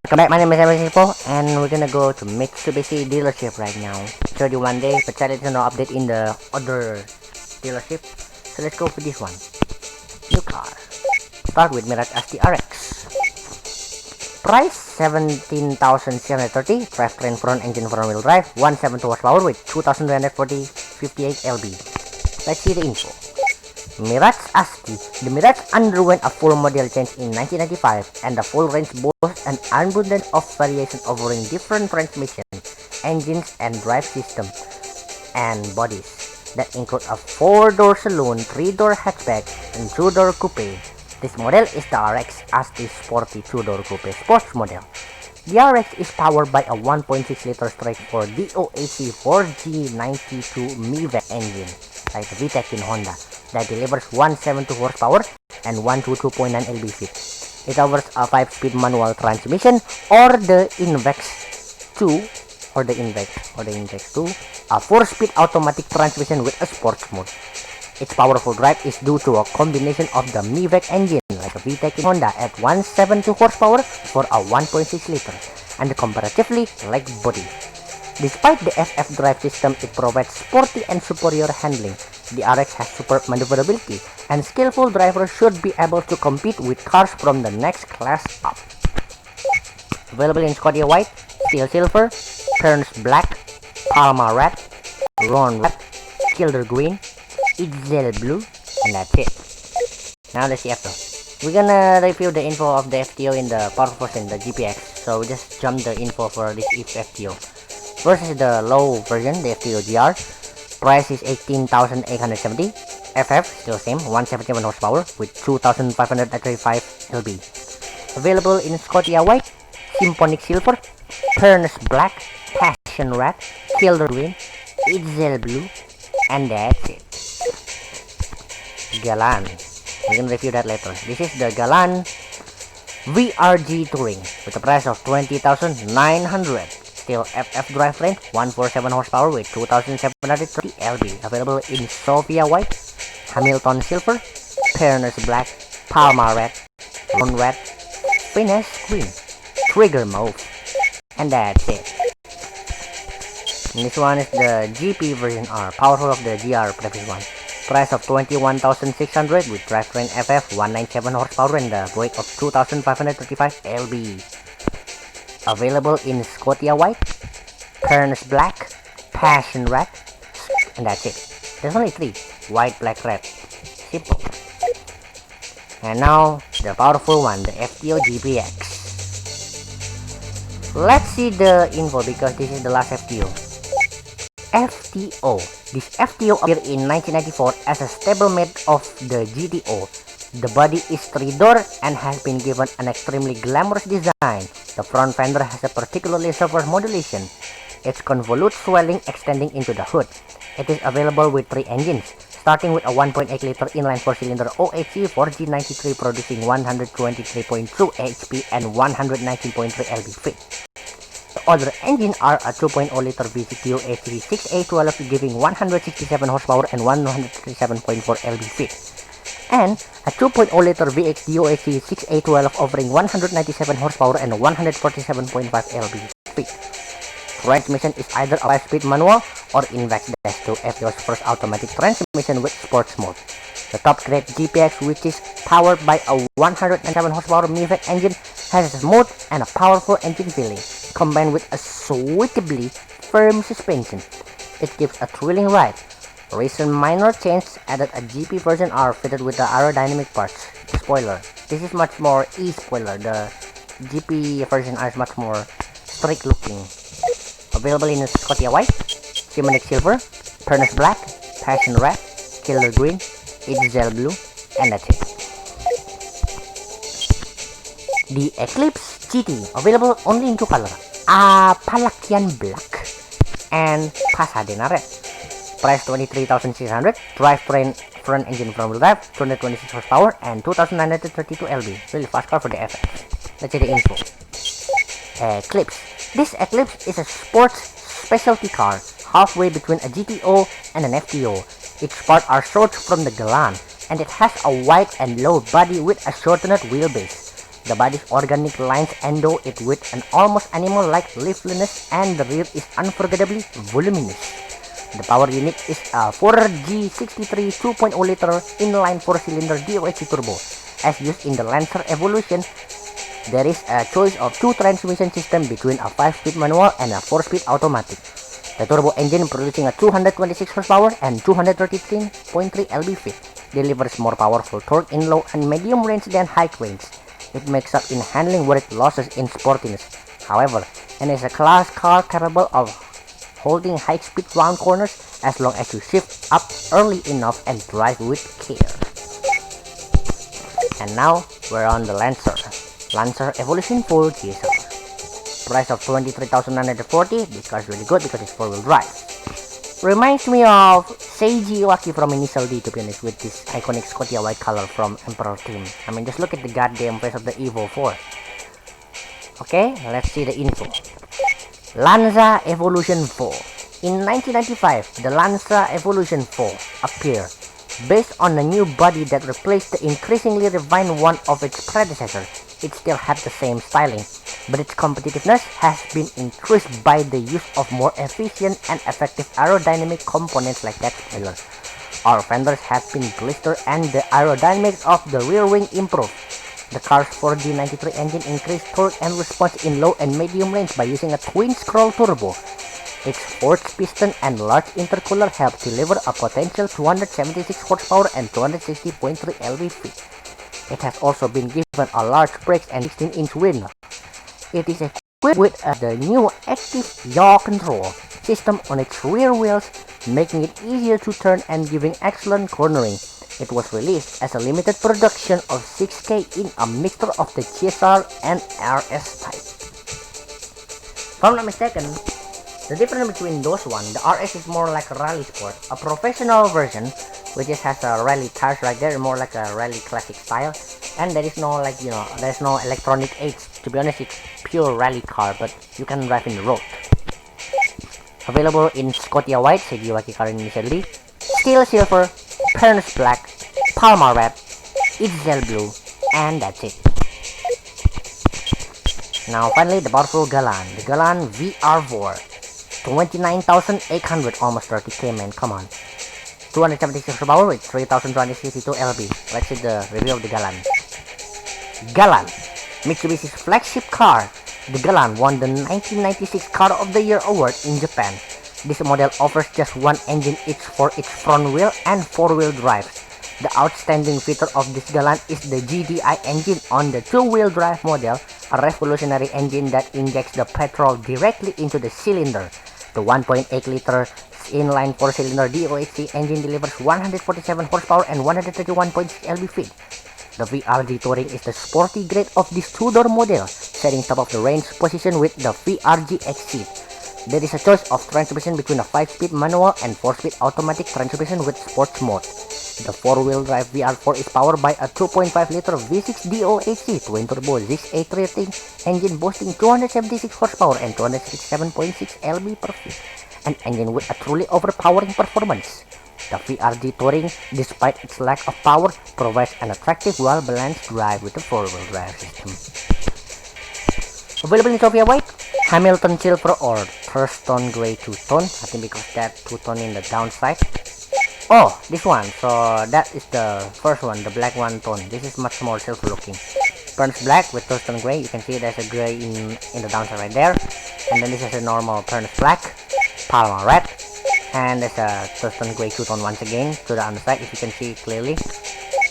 Welcome back, my name is Emma and we're gonna go to Mitsubishi dealership right now. Showed you one day, but there is no update in the other dealership. So let's go for this one. New car. Start with Mirage ST RX. Price 17,730. Drivetrain front engine front wheel drive. 172 horsepower with 2,240 58 lb. Let's see the info. Mirage ST. The Mirage underwent a full model change in 1995, and the full range boasts an abundance of variation offering different transmission, engines, and drive systems and bodies that include a 4-door saloon, 3-door hatchback, and 2-door coupe. This model is the RX ST Sporty 2-door coupe sports model. The RX is powered by a 1.6-liter straight-four DOHC 4G92 MiVec engine, like the VTEC in Honda, that delivers 172 horsepower and 122.9 lb-ft. It offers a 5-speed manual transmission or the Invex 2 a 4-speed automatic transmission with a sports mode. Its powerful drive is due to a combination of the MiVec engine, like a VTEC in Honda, at 172 horsepower for a 1.6-liter, and the comparatively light body. Despite the FF drive system, it provides sporty and superior handling. The RX has superb maneuverability, and skillful drivers should be able to compete with cars from the next class up. Available in Scotia White, Steel Silver, Kearns Black, Palma Red, Ron Red, Killer Green, Itzel Blue, and that's it. Now let's see FTO. We're gonna review the info of the FTO in the power version, the GPX. So we just jump the info for this FTO. First is the low version, the FTO GR. Price is 18,870. FF still same, 171 horsepower with 2,535 lb. Available in Scotia White, Symphonic Silver, Kearns Black, Passion Red, Killer Green, Itzel Blue, and that's it. Galan. We're gonna review that later. This is the Galan VRG Touring with a price of 20,900. Still FF drivetrain, 147 horsepower with 2,730 lb. Available in Sophia White, Hamilton Silver, Kearns Black, Palma Red, Ron Red, Finesse Green, Trigger Mauve, and that's it. And this one is the GP version R, powerful of the GR previous one. Price of 21,600 with drivetrain FF, 197 horsepower and a weight of 2,535 lb. Available in Scotia White, Kearns Black, Passion Red, and that's it. There's only 3: white, black, red. Simple. And now the powerful one, the FTO GPX. Let's see the info because this is the last FTO. FTO. This FTO appeared in 1994 as a stablemate of the GTO. The body is 3-door and has been given an extremely glamorous design. The front fender has a particularly soft modulation. Its convolute swelling extending into the hood. It is available with 3 engines, starting with a 1.8-liter inline 4-cylinder OHC 4G93 producing 123.2 HP and 119.3 lb-ft. The other engines are a 2.0-liter V6 DOHC 6A12 giving 167 horsepower and 137.4 lb-ft, and a 2.0-liter VX DOHC 6A12 offering 197 horsepower and 147.5 lb-ft. Transmission is either a 5-speed manual or Invex -2, FTO's first automatic transmission with sports mode. The top-grade GPX, which is powered by a 107 horsepower MiVec engine, has a smooth and a powerful engine feeling, combined with a suitably firm suspension. It gives a thrilling ride. Recent minor changes added a GP version are fitted with the aerodynamic parts. Spoiler. This is much more e-spoiler. The GP version is much more strict looking. Available in Scotia White, Symphonic Silver, Kearns Black, Passion Red, Killer Green, Itzel Blue, and that's it. The Eclipse GT, available only in 2 colors, Apalachian Black and Pasadena Red. Price 23,600, drivetrain front engine front wheel drive, 226 horsepower and 2,932 lb. Really fast car for the FF. Let's see the info. Eclipse. This Eclipse is a sports specialty car, halfway between a GTO and an FTO. Its parts are sourced from the Galan, and it has a wide and low body with a shortened wheelbase. The body's organic lines endow it with an almost animal-like liveliness, and the rear is unforgettably voluminous. The power unit is a 4G63 2.0-liter inline 4-cylinder DOHC turbo. As used in the Lancer Evolution, there is a choice of two transmission systems between a 5-speed manual and a 4-speed automatic. The turbo engine, producing a 226 horsepower and 233.3 lb-ft, delivers more powerful torque in low and medium range than high range. It makes up in handling what it loses in sportiness, however, and is a class car capable of holding high-speed round corners as long as you shift up early enough and drive with care. And now we're on the Lancer Evolution 4 GSR. Price of 23,940. This car is really good because it's 4-wheel drive. Reminds me of Seiji Iwaki from Initial D, to be honest, with this iconic Scotia white color from Emperor Team. I mean, just look at the goddamn face of the Evo 4. Okay, let's see the info. Lanza Evolution 4. In 1995, the Lanza Evolution 4 appeared, based on a new body that replaced the increasingly refined one of its predecessors. It still had the same styling, but its competitiveness has been increased by the use of more efficient and effective aerodynamic components like that spoiler. Our fenders have been blistered and the aerodynamics of the rear wing improved. The car's 4D93 engine increased torque and response in low and medium range by using a twin-scroll turbo. Its forged piston and large intercooler help deliver a potential 276 horsepower and 260.3 lb-ft. It has also been given a large brakes and 16-inch wheel. It is equipped with the new active yaw control system on its rear wheels, making it easier to turn and giving excellent cornering. It was released as a limited production of 6K in a mixture of the GSR and RS type. If I'm not mistaken, the difference between those one, the RS is more like a rally sport, a professional version, which just has a rally tires right there, more like a rally classic style, and there is no there's no electronic aids. To be honest, it's pure rally car, but you can drive in the road. Available in Scotia White, Seiji Iwaki car initially, Steel Silver, Pernis Black, Palma Red, Itzel Blue, and that's it. Now finally, the powerful Galan, the Galan VR4. 29,800, almost 30k, man, come on. 276 horsepower with 3,262 lb. Let's see the review of the Galan. Galan, Mitsubishi's flagship car. The Galan won the 1996 Car of the Year award in Japan. This model offers just one engine each for its front wheel and 4-wheel drives. The outstanding feature of this Galan is the GDI engine on the 2-wheel drive model, a revolutionary engine that injects the petrol directly into the cylinder. The 1.8-liter inline 4-cylinder DOHC engine delivers 147 horsepower and 131.6 lb-ft. The VRG Touring is the sporty grade of this two-door model, setting top of the range position with the VRG Exceed. There is a choice of transmission between a 5-speed manual and 4-speed automatic transmission with sports mode. The 4-wheel drive VR4 is powered by a 2.5-liter V6 DOHC twin-turbo ZX8 rating engine boasting 276 horsepower and 267.6 lb/ft, an engine with a truly overpowering performance. The VRG Touring, despite its lack of power, provides an attractive, well-balanced drive with a 4-wheel drive system. Available in Sophia White, Hamilton Silver, or Thurston Grey two-tone. I think because that two-tone in the downside. Oh, this one. So that is the first one, the black one tone. This is much more silver looking. Burns black with Thurston Grey. You can see there's a gray in the downside right there. And then this is a normal Burns black, Palma red, and there's a Thurston Grey two-tone once again to the underside, if you can see clearly.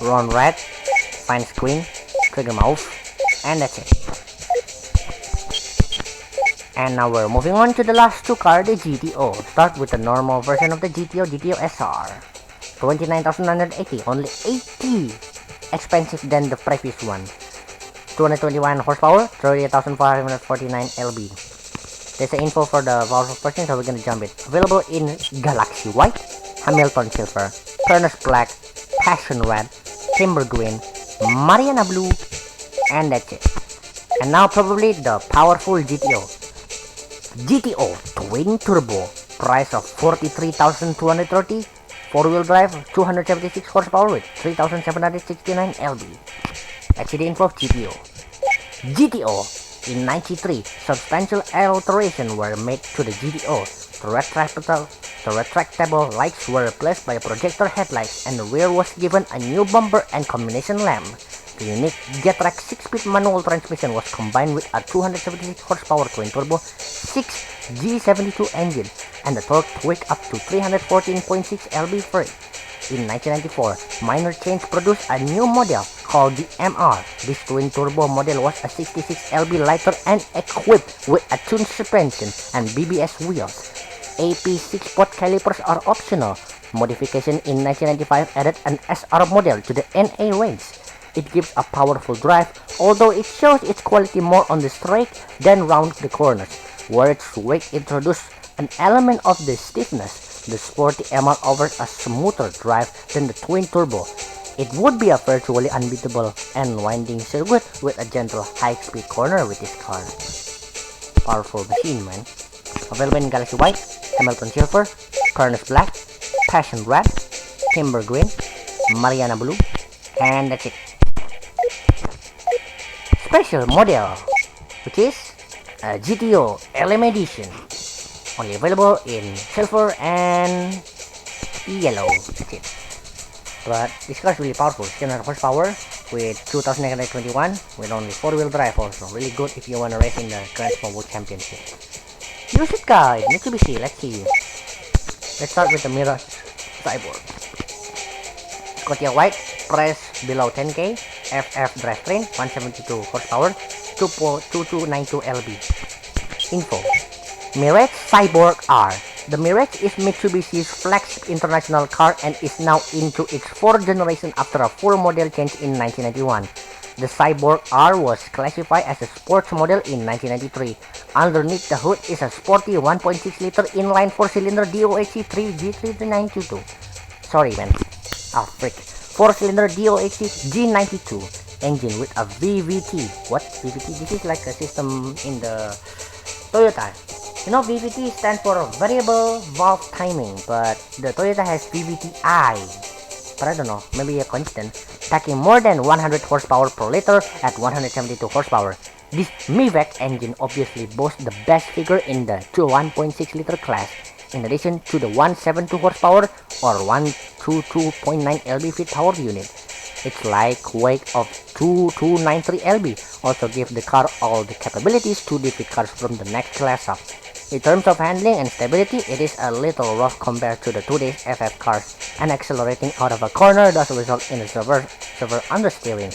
Ron red, fine screen, trigger mouth, and that's it. And now we're moving on to the last two cars, the GTO. Start with the normal version of the GTO SR. 29,980, only 80 expensive than the previous one. 221 horsepower, 38,549 lb. There's the info for the powerful version, so we're gonna jump it. Available in Galaxy White, Hamilton Silver, Furnace Black, Passion Red, Timber Green, Mariana Blue, and that's it. And now probably the powerful GTO. GTO Twin Turbo, price of 43,230, 4-wheel drive, 276 horsepower with 3,769 lb. Let's see the info of GTO. GTO. In 93, substantial alterations were made to the GTO. The retractable lights were replaced by projector headlights, and the rear was given a new bumper and combination lamp. The unique Getrag 6-speed manual transmission was combined with a 276 horsepower twin-turbo 6G72 engine, and the torque tweaked up to 314.6 lb/f. In 1994, Minor Change produced a new model called the MR. This twin-turbo model was a 66 lb lighter and equipped with a tuned suspension and BBS wheels. AP 6-pot calipers are optional. Modification in 1995 added an SR model to the NA range. It gives a powerful drive, although it shows its quality more on the straight than round the corners, where its weight introduced an element of the stiffness. The sporty MR offers a smoother drive than the twin-turbo. It would be a virtually unbeatable and winding circuit with a gentle high-speed corner with this car. Powerful machine, man. Available in Galaxy White, Hamilton Silver, Furnace Black, Passion Red, Timber Green, Mariana Blue, and that's it. Special model, which is a GTO LM Edition. Only available in silver and yellow. That's it. But this car is really powerful. 600 horsepower with 2,921 with only 4-wheel drive also. Really good if you want to race in the Grand Sport World Championship. Use it, guys. Mitsubishi. Let's see. Let's start with the Mirage Cyborg. Scotia White, price below 10k, FF drivetrain, 172 horsepower, 2292 lb. Info. Mirage Cyborg R. The Mirage is Mitsubishi's flagship international car and is now into its 4th generation after a full model change in 1991. The Cyborg R was classified as a sports model in 1993. Underneath the hood is a sporty 1.6-liter inline 4-cylinder DOHC 3G3922. Sorry, man. Ah, frick. 4-cylinder DOHC G92 engine with a VVT. What? VVT? This is like a system in the Toyota. You know, VVT stands for variable valve timing, but the Toyota has VVT-I. But I don't know, maybe a constant. Packing more than 100 horsepower per liter at 172 horsepower. This MIVEC engine obviously boasts the best figure in the 1.6-liter class, in addition to the 172 horsepower or 122.9 lb-ft power unit. Its light weight of 2293 lb also gives the car all the capabilities to defeat cars from the next class up. In terms of handling and stability, it is a little rough compared to the today's FF cars, and accelerating out of a corner does result in a severe understeering.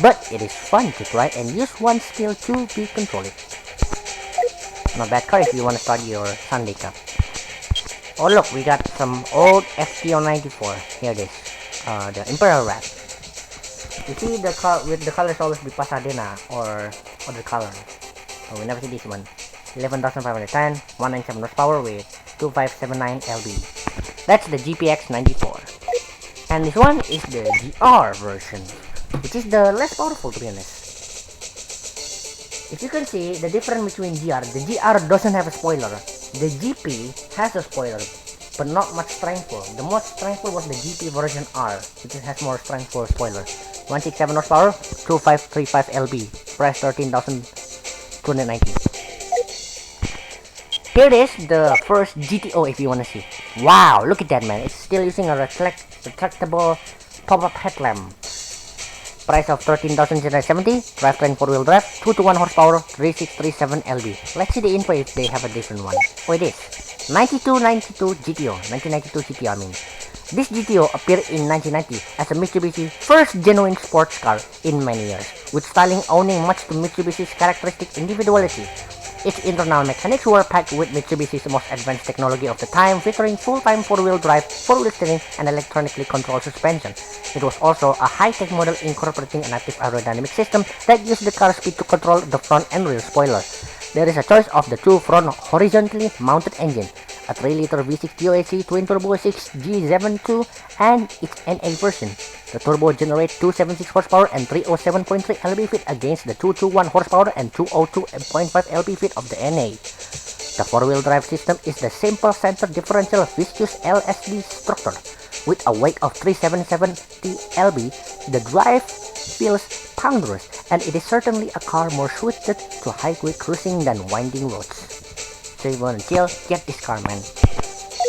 But it is fun to try and use one skill to be controlled. Not bad car if you want to start your Sunday Cup. Oh look, we got some old FTO 94. Here it is. The Imperial Rat. You see the car with the colors always be Pasadena or other color. Oh, we never see this one. 11,510, 197 horsepower with 2579 lb. That's the GPX 94. And this one is the GR version, which is the less powerful, to be honest. If you can see the difference between the GR doesn't have a spoiler. The GP has a spoiler, but not much strengthful. The most strengthful was the GP version R, which has more strengthful spoiler. 167 horsepower, 2535 lb, price 13,290. Here it is, the first GTO if you wanna see. Wow, look at that, man. It's still using a retractable pop-up headlamp. Price of 13,770, drivetrain 4-wheel drive, 221 horsepower, 3637 lb. Let's see the info if they have a different one. Oh, it is 9292 GTO, 1992 GTO I mean. This GTO appeared in 1990 as a Mitsubishi first genuine sports car in many years, with styling owning much to Mitsubishi's characteristic individuality. Its internal mechanics were packed with Mitsubishi's most advanced technology of the time, featuring full-time 4-wheel drive, 4-wheel steering, and electronically controlled suspension. It was also a high-tech model incorporating an active aerodynamic system that used the car speed to control the front and rear spoilers. There is a choice of the two front horizontally mounted engine, a 3-liter V6 DOHC twin-turbo 6G72, and its NA version. The turbo generates 276 horsepower and 307.3 lb-ft against the 221 horsepower and 202.5 lb-ft of the NA. The 4-wheel drive system is the simple center differential viscous LSD structure. With a weight of 3770 lb, the drive feels ponderous, and it is certainly a car more suited to highway cruising than winding roads. So if you want to chill, get this car, man.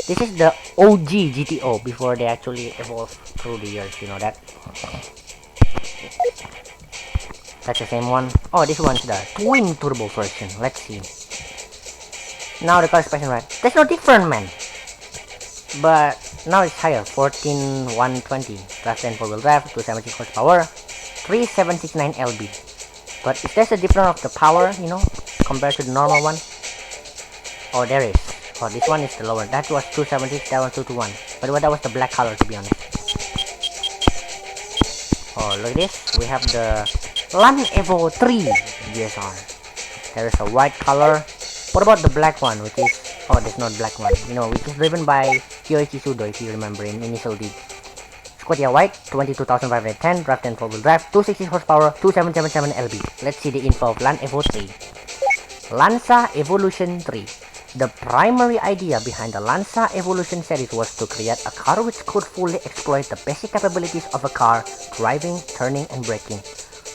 This is the OG GTO before they actually evolved through the years, you know that? That's the same one. Oh, this one's the twin turbo version. Let's see. Now the car is passing right. There's no different, man. But now it's higher. 14,120. Drivetrain 4-wheel drive, 276 horsepower, 3769 lb. But is there a difference of the power, you know, compared to the normal one? Oh, there is. Oh, this one is the lower. That was 276, that was 221. But that was the black color, to be honest. Oh, look at this. We have the Land Evo 3 GSR. There is a white color. What about the black one, which is... Oh, there's not black one. You know, which is driven by Kyoichi Sudo, if you remember, in Initial D. Scotia White, 22,510, drivetrain 4-wheel drive, 260 horsepower, 2777 lb. Let's see the info of Land Evo 3. Lanza Evolution 3. The primary idea behind the Lanza Evolution series was to create a car which could fully exploit the basic capabilities of a car, driving, turning, and braking,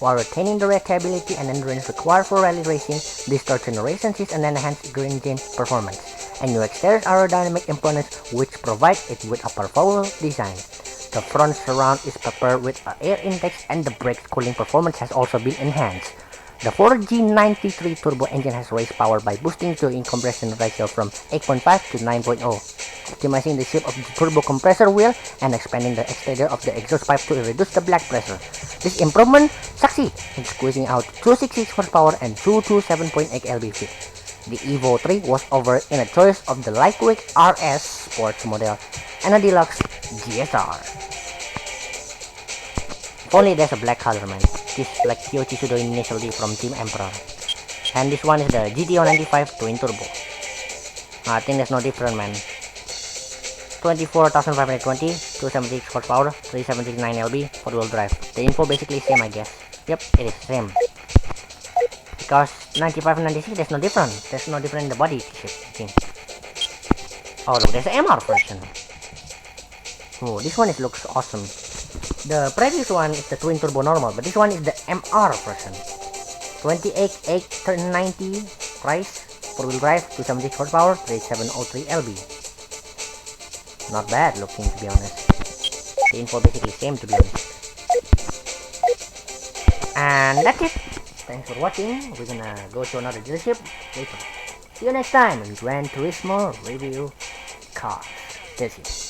while retaining the reliability and endurance required for rally racing. This third generation sees an enhanced green engine performance and new exterior aerodynamic components which provide it with a powerful design. The front surround is prepared with air intakes, and the brake cooling performance has also been enhanced. The 4G93 turbo engine has raised power by boosting the compression ratio from 8.5 to 9.0, optimizing the shape of the turbo compressor wheel and expanding the exterior of the exhaust pipe to reduce the black pressure. This improvement succeeds in squeezing out 266 horsepower and 227.8 lb-ft. The Evo 3 was offered in a choice of the lightweight RS sports model and a deluxe GSR. If only there's a black color, man. This like Kyoichi Sudo Initial D from Team Emperor. And this one is the GTO 95 twin turbo. I think there's no different, man. 24,520, 276 horsepower, 3769 lb, 4-wheel drive. The info basically same, I guess. Yep, it is same. Because 95 and 96, there's no different. There's no different in the body shape, I think. Oh, look, there's an MR version. Oh, this one looks awesome. The previous one is the twin turbo normal, but this one is the MR version. 28,890 price, 4-wheel drive, 276 horsepower, 3703 lb. Not bad looking, to be honest. The info basically same, to be honest. And that's it. Thanks for watching. We're gonna go to another dealership later. See you next time in Gran Turismo Review Cars. That's it.